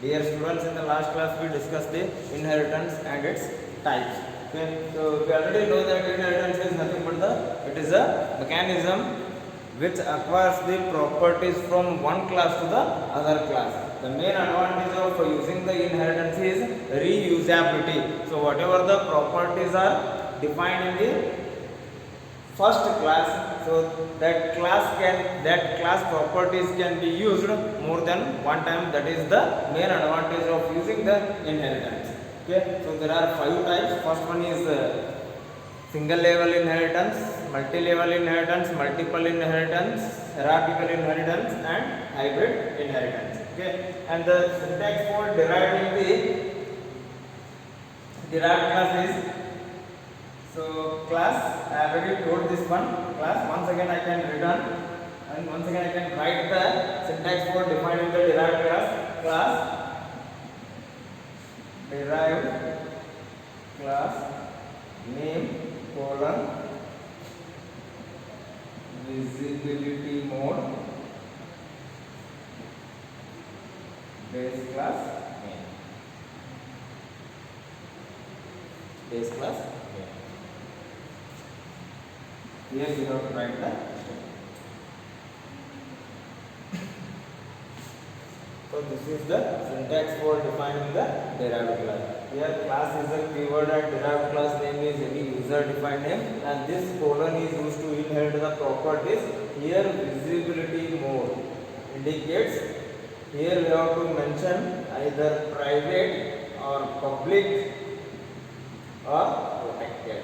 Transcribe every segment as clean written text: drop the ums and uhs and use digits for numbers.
Dear students, in the last class we discussed the inheritance and its types. Okay, so we already know that inheritance is nothing but it is a mechanism which acquires the properties from one class to the other class. The main advantage of using the inheritance is reusability. So whatever the properties are defined in the first class, so that class properties can be used more than one time. That is the main advantage of using the inheritance. Okay, so there are 5 types. First one is single level inheritance, multi level inheritance, multiple inheritance, hierarchical inheritance, and hybrid inheritance. Okay, and the syntax for deriving the derived class is, so class, I already told this one, class. Once again I can return, and once again I can write the syntax for defining the derived class. Class derived class name colon visibility mode base class name, base class name. Here you have to write the step. So this is the syntax for defining the derived class. Here class is a keyword and derived class name is any user defined name, and this colon is used to inherit the properties. Here visibility mode indicates, here we have to mention either private or public or protected.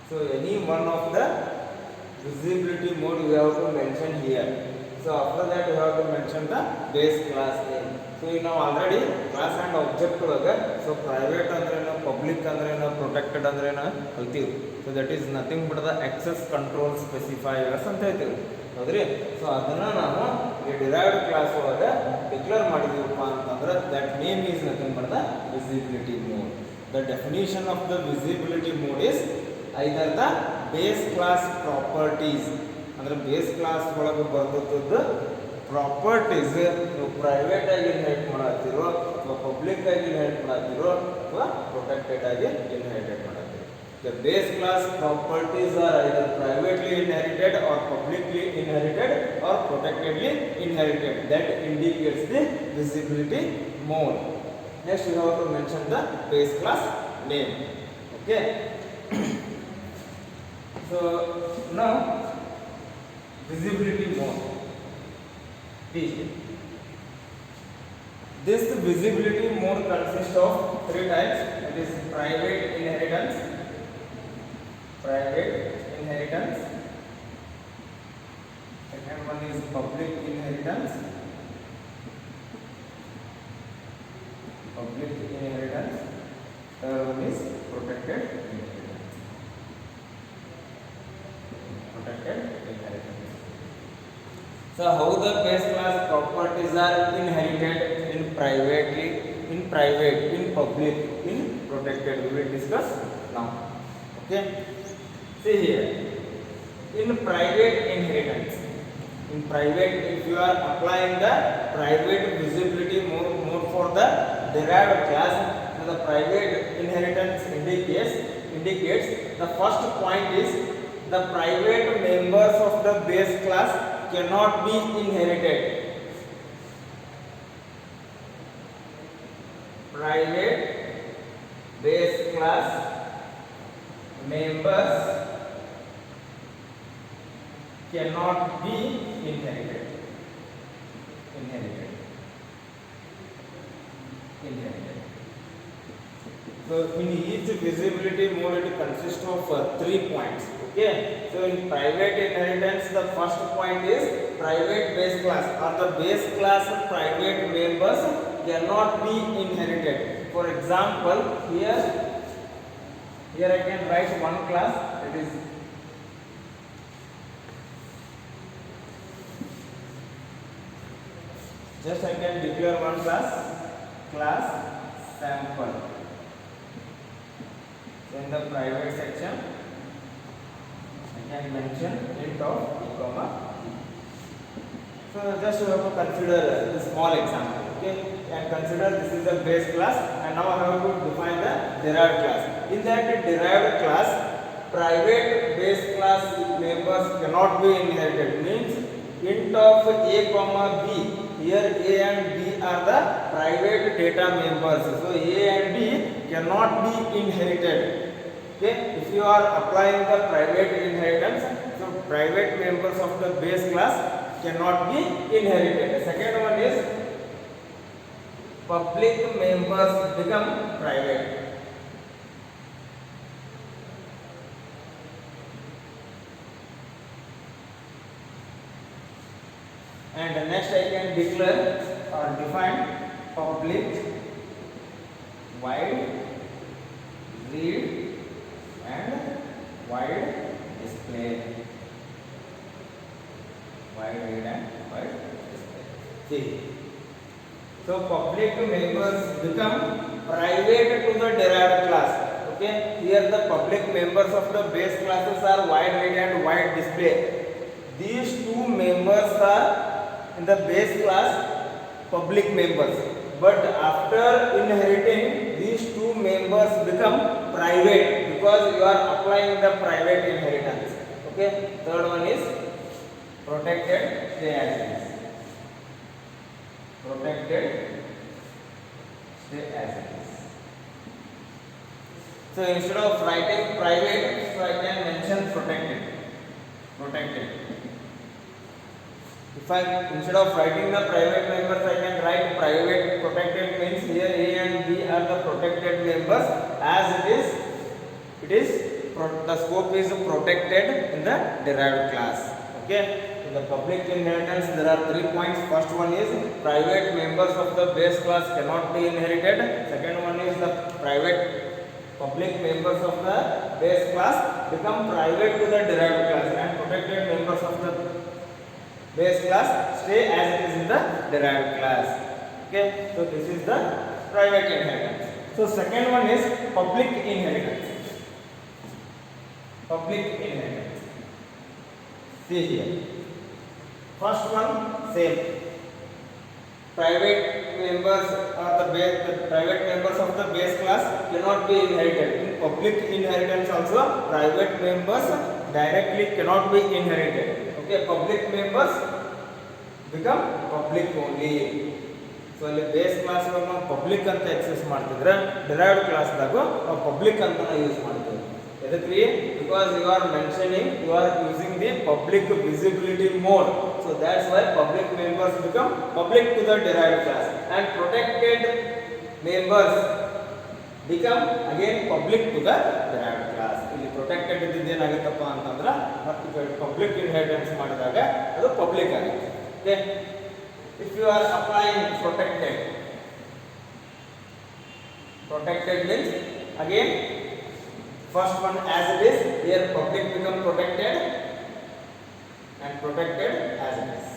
So any one of the visibility mode we have to mention here. So after that we have to mention the base class name. So you know already class and object ಒಳಗೆ, so private ಅಂದ್ರೇನು, public ಅಂದ್ರೇನು, protected ಅಂದ್ರೇನು ಕಲ್ತೀವಿ. So that is nothing but the access control specifiers ಅಂತ ಹೇಳ್ತೀವಿ, ಹೌದ್ರಿ? So ಅದನ್ನ ನಾವು ಈ derived class ಒಳಗೆ ಡಿಕ್ಲೇರ್ ಮಾಡಿದೀವಪ್ಪ ಅಂತಂದ್ರೆ that name is nothing but the visibility mode. The definition of the visibility mode is either the base class properties, ಅಂದ್ರೆ base class ಒಳಗೆ ಬರ್ತದ್ದು ಪ್ರಾಪರ್ಟೀಸ್ ನೀವು ಪ್ರೈವೇಟ್ ಆಗಿ ಇನ್ಹೆರಿಟ್ ಮಾಡತ್ತೀರೋ ಅಥವಾ ಪಬ್ಲಿಕ್ ಆಗಿ ಇನ್ಹೆರಿಟ್ ಮಾಡತ್ತೀರೋ ಅಥವಾ ಪ್ರೊಟೆಕ್ಟೆಡ್ ಆಗಿ inherited ಮಾಡತ್ತೀರೋ. The base class properties are either privately inherited or publicly inherited or protectedly inherited. That indicates the visibility mode. Next we have to mention the base class name. Okay. So now visibility mode. This visibility mode consists of 3 types. It is private inheritance, second one is public inheritance, third one is protected inheritance. So how the base class properties are inherited in private, in public, in protected, we will discuss now. Okay, see here, in private inheritance, if you are applying the private visibility mode for the derived class, the private inheritance indicates the first point is the private members of the base class cannot be inherited. Private base class members cannot be inherited. So in each visibility mode it consists of 3 points. Okay, so in private inheritance the first point is private base class or the base class private members cannot be inherited. For example, here I can write one class, it is just I can declare one class sample. In the private section I can mention int of e comma. So just you have to consider a small example, okay? And consider this is the base class, and now I have to define the derived class. In that derived class, private base class members cannot be inherited. Means int of a comma b. Here a and b are the private data members. So a and b cannot be inherited. Okay? If you are applying the private inheritance, so private members of the base class cannot be inherited. The second one is public members become private. And next I can declare or define public wide read and wide display. Wide read and wide display. See. So public members become private to the derived class. Okay. Here the public members of the base classes are wide read and wide display. These two members are in the base class public members. But after inheriting, these two members become private because you are applying the private inheritance. Okay. Third one is protected, stay as it is. Protected, stay as it is. So instead of writing private, so I can mention protected. Protected. If I instead of writing the private members, I can write private. Protected means here A and B are the protected members. As it is the scope is protected in the derived class. Okay. In the public inheritance, there are 3 points. First one is private members of the base class cannot be inherited. Second one is the public members of the base class become private to the derived class, and protected members of the base class stay as it is in the derived class. Okay, so this is the private inheritance. So second one is public inheritance. Public inheritance. See here. First one same. Private members or the private members of the base class cannot be inherited. In public inheritance also, private members directly cannot be inherited. Okay, public members become public only. So ಅಲ್ಲಿ base class ನಾವು public ಅಂತ access ಮಾಡ್ತಿದ್ರೆ derived class ದಾಗ ನಾವು public ಅಂತ use ಮಾಡ್ತೀವಿ. ಎದಕ್ಕೆ? Because you are mentioning, you are using the public visibility mode. So that's why public members become public to the derived class, and protected members become again public to the derived class. ಇಲ್ಲಿ protected ಇದ್ದಿದ್ದು ಏನಾಗುತ್ತಪ್ಪ ಅಂತಂದ್ರೆ ಮತ್ತೆ public inheritance ಮಾಡಿದಾಗ ಅದು public ಆಗುತ್ತೆ. Okay, if you are applying protected means again first one as it is, here public become protected and protected as it is.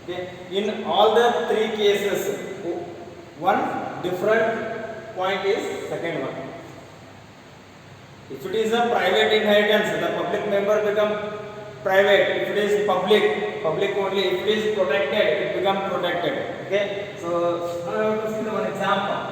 Okay, in all the 3 cases, one different point is second one. If it is a private inheritance, the public member become private. If it is public only. If it is protected, it become protected. Okay, so now I have to see one example.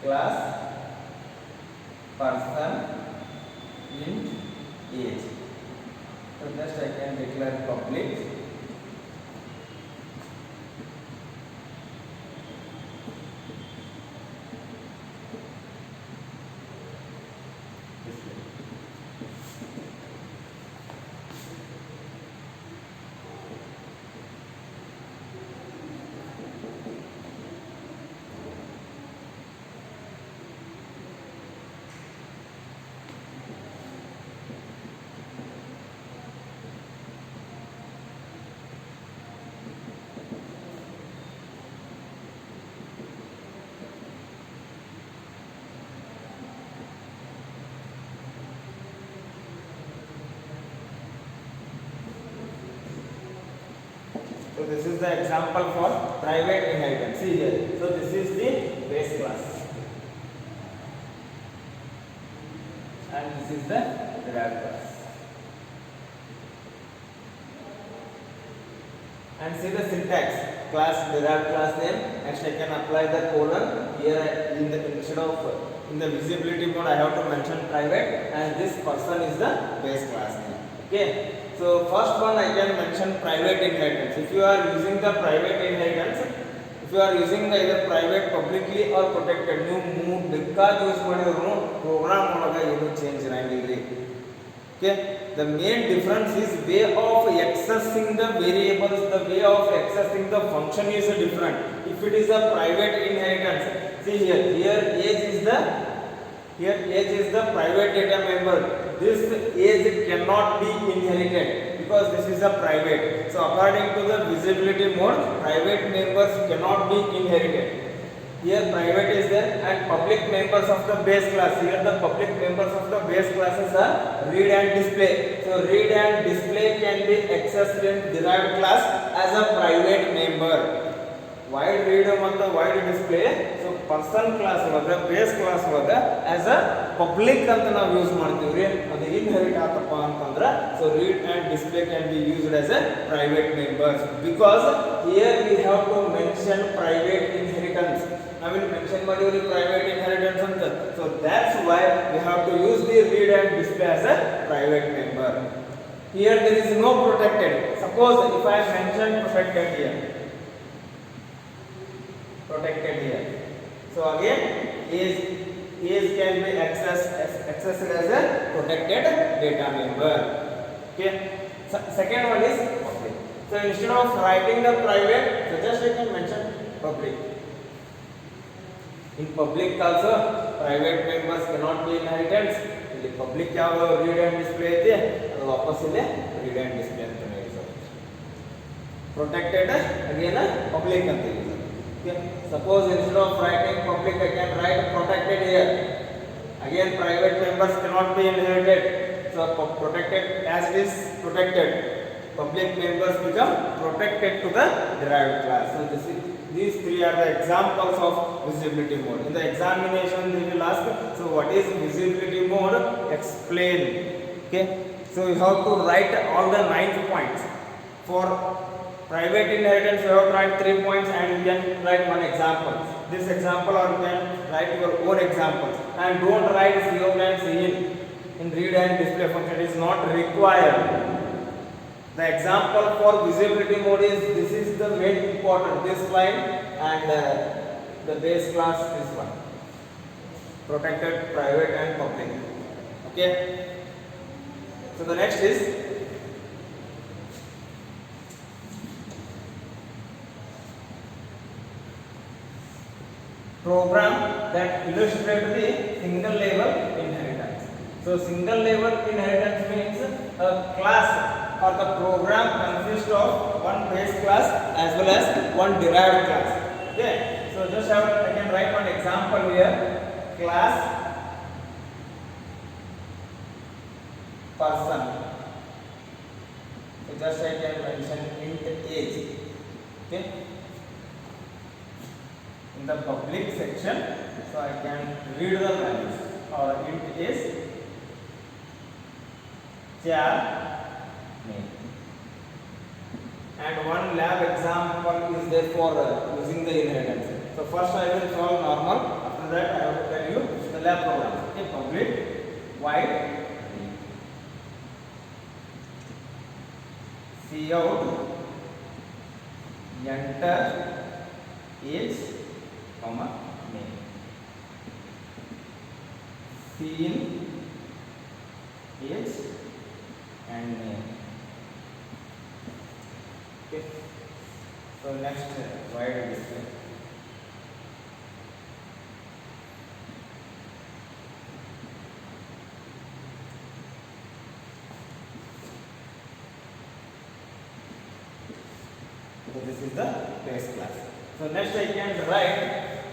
Class person int age. So just I can declare public. this is the example for private inheritance. See here. So this is the base class, and this is the derived class. And see the syntax: class, derived class name. Next I can apply the colon here. Instead of in the visibility mode, I have to mention private, and this person is the base class name. Okay. So first one I can mention private inheritance. If you are using the private inheritance, if you are using either private, publicly or protected, ನೀವು ಬೇಕಾದ use ಮಾಡಿದ್ರು program ಒಳಗೆ ಏನು change ಇರಂಗಿಲ್ಲ. Okay, the main difference is way of accessing the variables, the way of accessing the function is different. If it is a private inheritance, see here age is the private data member. This age cannot be inherited because this is a private. So according to the visibility mode, private members cannot be inherited. Here private is there, and public members of the base class. Here the public members of the base classes are read and display. So read and display can be accessed in derived class as a private member. Wide read and the wide display. So person class ಒಳಗೆ base class ಒಳಗೆ as a public ಅಂತ ನಾವು use ಮಾಡ್ತೀವಿ. ಅದು inherit ಆತಪ್ಪ ಅಂತಂದ್ರೆ so read and display can be used as a private members, because here we have to mention private inheritance. I will mention ಮಾಡಿವ್ರಿ private inheritance ಅಂತ. So that's why we have to use the read and display as a private member. Here there is no protected. Suppose if I mention protected here. So again age can be accessed as a protected data member. Okay. Second one is public. So instead of writing the private, so just I can mention public. In public also private members cannot be inherited. ಇಲ್ಲಿ public ಯಾವ read and display ಐತಿ ಅದು ವಾಪಸ್ ಇಲ್ಲಿ read and display ಅಂತಾನೆ use ಆಗುತ್ತೆ. protected again public ಅಂತ use ಆಗುತ್ತೆ. Okay, suppose instead of writing public I can write protected here. Again private members cannot be inherited, so protected as it is protected, public members become protected to the derived class. So these three are the examples of visibility mode. In the examination they will ask, so what is visibility mode? Explain. Okay, so you have to write all the 9 points. For private inheritance you have to write 3 points, and you can write one example. This example, or you can write your own examples, and don't write 0 and C in read and display function. It is not required. The example for visibility mode is, this is the main important, this line, and the base class this one, protected, private and public. Okay, so the next is program that illustrate the single level inheritance. So single level inheritance means a class or the program consists of one base class as well as one derived class. Okay, so just I can write one example here. Class person. So just I can mention int age. Okay, in the public section, so I can read the values, or int is char name. And one lab example is there for using the inheritance. So first I will solve normal, after that I will tell you the lab program. Okay, public void cout enter age comma name, scene age and name. Okay, so next void display. So this is the base class. So next I can write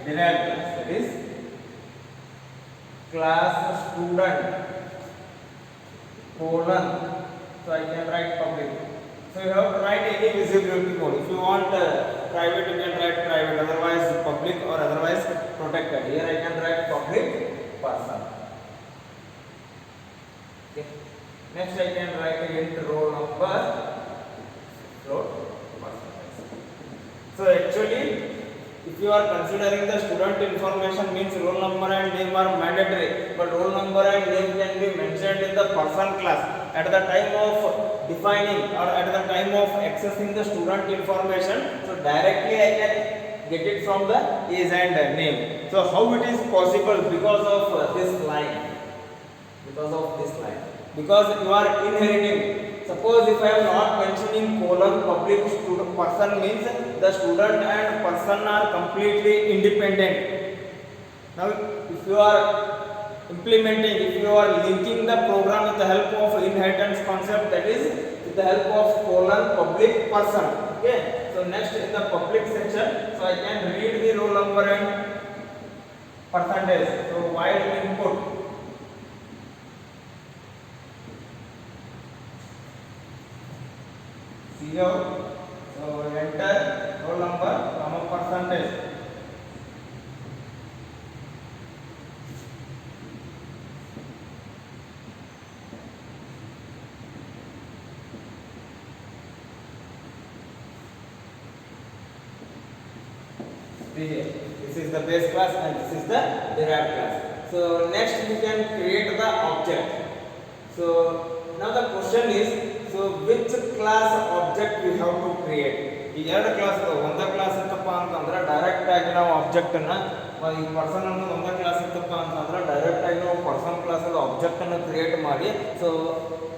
derived class, that is class student colon, so I can write public. So you have to write any visibility mode. If you want private, you can write private, otherwise public or otherwise protected. Here I can write public person. Okay. Next I can write int roll number, float percentage. So actually, if you are considering the student information, means roll number and name are mandatory, but roll number and name can be mentioned in the person class at the time of defining or at the time of accessing the student information. So directly I can get it from the age and name. So how it is possible? Because of this line. Because of this line. Because you are inheriting. Suppose if I am not mentioning colon public student person, means the student and person are completely independent. Now if you are implementing, if you are linking the program with the help of inheritance concept, that is with the help of colon public person. Okay. So next in the public section, so I can read the roll number and percentage. So while input. Zero, so enter roll number, comma percentage. This is the base class and this is the derived class. So next we can create the object. So now the question is, so which class object we have to create? ಈ ಎರಡು class ಒಂದೇ class ಇತ್ತಪ್ಪ ಅಂತಂದ್ರೆ direct ಆಗಿ ನಾವು object ಅನ್ನ ಈ person ಅನ್ನೋದು ಒಂದೇ ಕ್ಲಾಸ್ ಇತ್ತಪ್ಪ ಅಂತಂದ್ರೆ ಡೈರೆಕ್ಟ್ ಆಗಿ ನಾವು ಪರ್ಸನ್ ಕ್ಲಾಸ್ ಅಲ್ಲಿ ಆಬ್ಜೆಕ್ಟ್ ಅನ್ನು ಕ್ರಿಯೇಟ್ ಮಾಡಿ so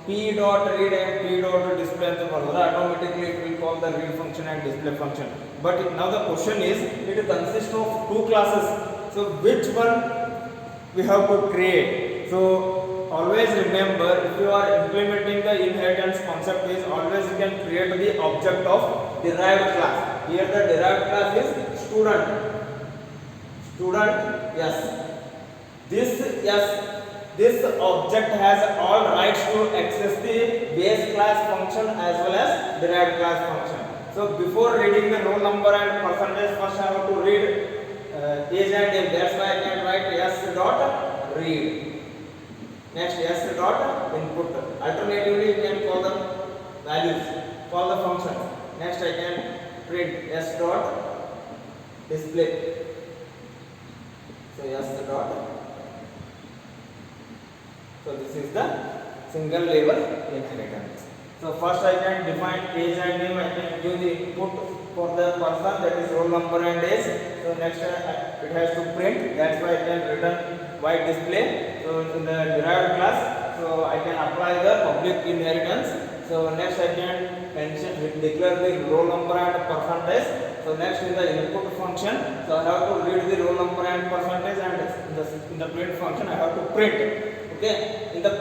p dot read and p dot display ಅಂತ ಬರೆದ್ರೆ automatically it will call the read function and display function. But now the question is, it consists of two classes. So which one we have to create? So always remember, if you are implementing the inheritance concept, is always you can create the object of derived class. Here the derived class is student. Student, yes. This object has all rights to access the base class function as well as derived class function. So before reading the roll number and percentage, first I have to read age and name. That's why I can write s dot read. Next s dot input. Alternatively you can call the values, call the function. Next I can print s dot display. So s dot. So this is the single label inheritance. So first I can define age and name. I can give the input for the person, that is roll number and age. So next it has to print. That's why I can return white display. So in the derived class, so I can apply the public inheritance. So next I can mention, declare the roll number and percentage. So next in the input function, so I have to read the roll number and percentage, and in the print function I have to print. Okay, in the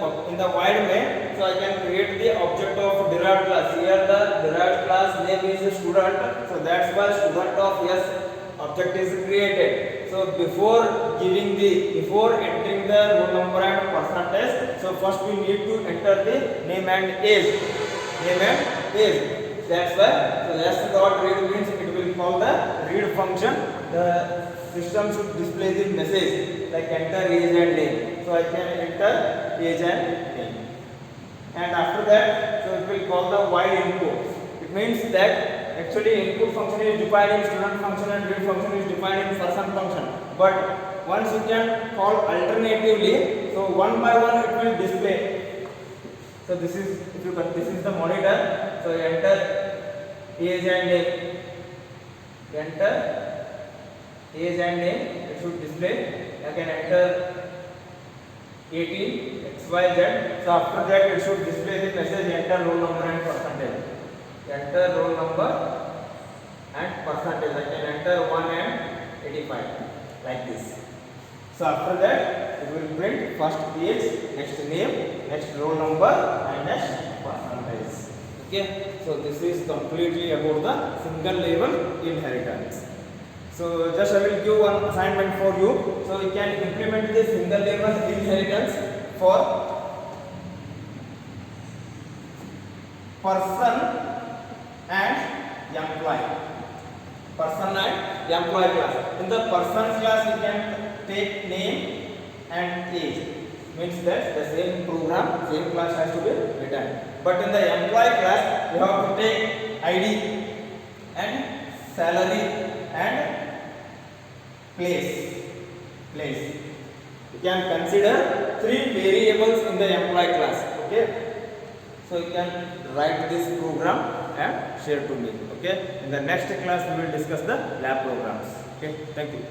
void main, so I can create the object of derived class. Here the derived class name is student, so that's why student of yes object is created. So before entering the roll number and percentage, so first we need to enter the name and age. That's why so s dot read means it will call the read function. The system should display the message like enter age and name. So I can enter age and name, and after that, so it will call the while input. It means that actually input function is defined in student function and read function is defined in person function. But once you can call alternatively, so one by one it will display. So this is the monitor. So enter age and name. Enter age and name. It should display. I can enter 18 XYZ. So after that it should display the message enter roll number and percentage. Enter roll number and percentage. I can enter 1 and 85 like this. So after that it will print first age, next name, next roll number and next percentage. Okay. So this is completely about the single label inheritance. So just I will give one assignment for you. So you can implement the single label inheritance for person employee. Person and employee class. In the person class you can take name and age. Means that the same program, same class has to be written. But in the employee class you have to take ID and salary and place. You can consider 3 variables in the employee class. Okay. So you can write this program and share to me. Okay. In the next class we will discuss the lab programs. Okay. Thank you.